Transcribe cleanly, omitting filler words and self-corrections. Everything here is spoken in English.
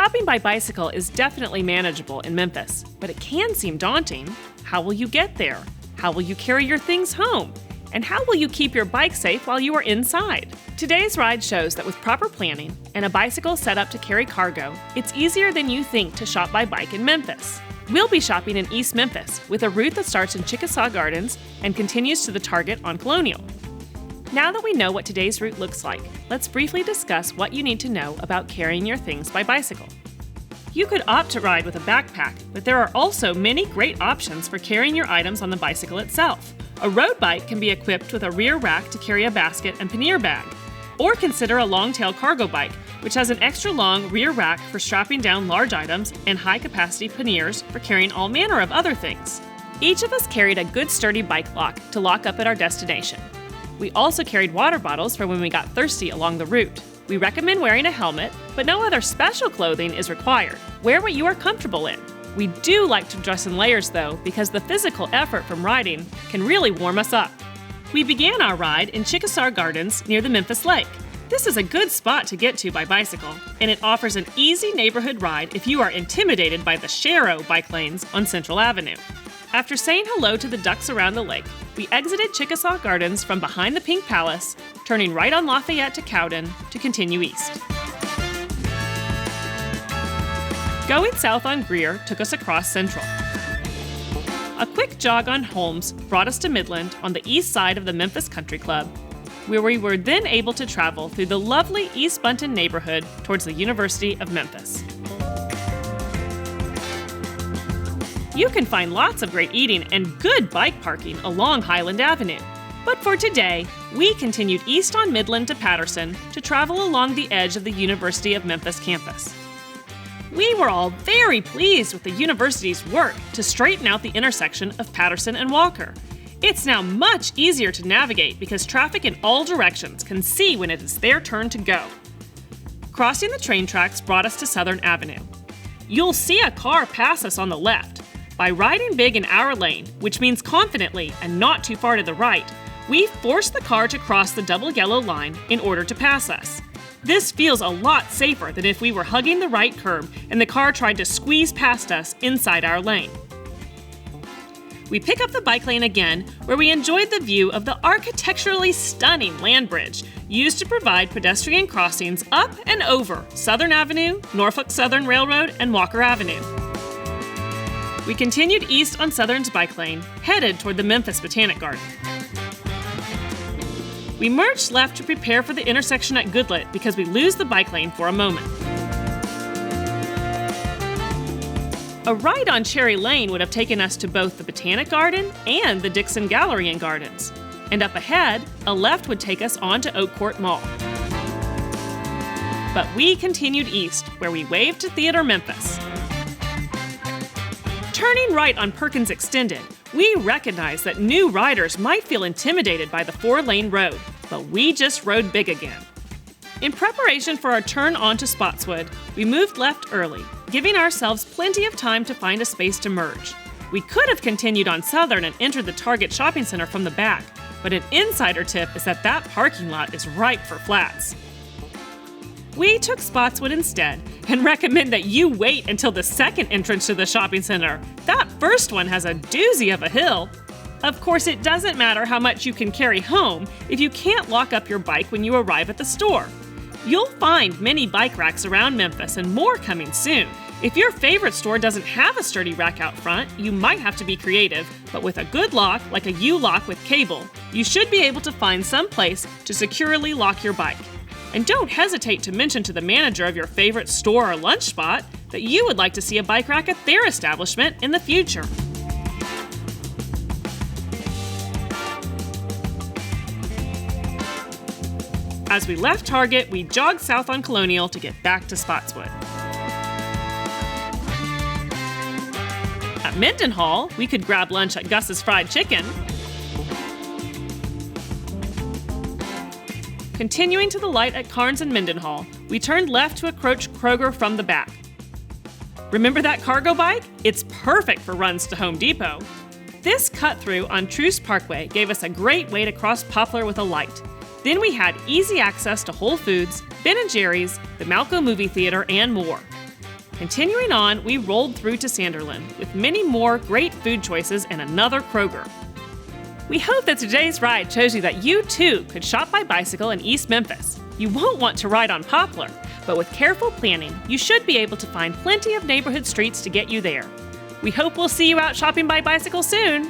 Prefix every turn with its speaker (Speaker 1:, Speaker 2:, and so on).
Speaker 1: Shopping by bicycle is definitely manageable in Memphis, but it can seem daunting. How will you get there? How will you carry your things home? And how will you keep your bike safe while you are inside? Today's ride shows that with proper planning and a bicycle set up to carry cargo, it's easier than you think to shop by bike in Memphis. We'll be shopping in East Memphis with a route that starts in Chickasaw Gardens and continues to the Target on Colonial. Now that we know what today's route looks like, let's briefly discuss what you need to know about carrying your things by bicycle. You could opt to ride with a backpack, but there are also many great options for carrying your items on the bicycle itself. A road bike can be equipped with a rear rack to carry a basket and pannier bag. Or consider a long-tail cargo bike, which has an extra long rear rack for strapping down large items and high-capacity panniers for carrying all manner of other things. Each of us carried a good sturdy bike lock to lock up at our destination. We also carried water bottles for when we got thirsty along the route. We recommend wearing a helmet, but no other special clothing is required. Wear what you are comfortable in. We do like to dress in layers though, because the physical effort from riding can really warm us up. We began our ride in Chickasaw Gardens near the Memphis Lake. This is a good spot to get to by bicycle, and it offers an easy neighborhood ride if you are intimidated by the Sharrow bike lanes on Central Avenue. After saying hello to the ducks around the lake, we exited Chickasaw Gardens from behind the Pink Palace, turning right on Lafayette to Cowden to continue east. Going south on Greer took us across Central. A quick jog on Holmes brought us to Midland on the east side of the Memphis Country Club, where we were then able to travel through the lovely East Bunton neighborhood towards the University of Memphis. You can find lots of great eating and good bike parking along Highland Avenue. But for today, we continued east on Midland to Patterson to travel along the edge of the University of Memphis campus. We were all very pleased with the university's work to straighten out the intersection of Patterson and Walker. It's now much easier to navigate because traffic in all directions can see when it is their turn to go. Crossing the train tracks brought us to Southern Avenue. You'll see a car pass us on the left. By riding big in our lane, which means confidently and not too far to the right, we forced the car to cross the double yellow line in order to pass us. This feels a lot safer than if we were hugging the right curb and the car tried to squeeze past us inside our lane. We pick up the bike lane again, where we enjoyed the view of the architecturally stunning land bridge used to provide pedestrian crossings up and over Southern Avenue, Norfolk Southern Railroad, and Walker Avenue. We continued east on Southern's bike lane, headed toward the Memphis Botanic Garden. We merged left to prepare for the intersection at Goodlet because we lose the bike lane for a moment. A ride on Cherry Lane would have taken us to both the Botanic Garden and the Dixon Gallery and Gardens. And up ahead, a left would take us on to Oak Court Mall. But we continued east, where we waved to Theater Memphis. Turning right on Perkins Extended, we recognize that new riders might feel intimidated by the 4-lane road, but we just rode big again. In preparation for our turn onto Spotswood, we moved left early, giving ourselves plenty of time to find a space to merge. We could have continued on Southern and entered the Target shopping center from the back, but an insider tip is that parking lot is ripe for flats. We took Spotswood instead and recommend that you wait until the second entrance to the shopping center. That first one has a doozy of a hill. Of course, it doesn't matter how much you can carry home if you can't lock up your bike when you arrive at the store. You'll find many bike racks around Memphis and more coming soon. If your favorite store doesn't have a sturdy rack out front, you might have to be creative, but with a good lock, like a U-lock with cable, you should be able to find some place to securely lock your bike. And don't hesitate to mention to the manager of your favorite store or lunch spot that you would like to see a bike rack at their establishment in the future. As we left Target, we jogged south on Colonial to get back to Spotswood. At Mendenhall, we could grab lunch at Gus's Fried Chicken. Continuing to the light at Carnes and Mendenhall, we turned left to approach Kroger from the back. Remember that cargo bike? It's perfect for runs to Home Depot. This cut-through on Truce Parkway gave us a great way to cross Poplar with a light. Then we had easy access to Whole Foods, Ben & Jerry's, the Malco Movie Theater, and more. Continuing on, we rolled through to Sanderland with many more great food choices and another Kroger. We hope that today's ride shows you that you too could shop by bicycle in East Memphis. You won't want to ride on Poplar, but with careful planning, you should be able to find plenty of neighborhood streets to get you there. We hope we'll see you out shopping by bicycle soon.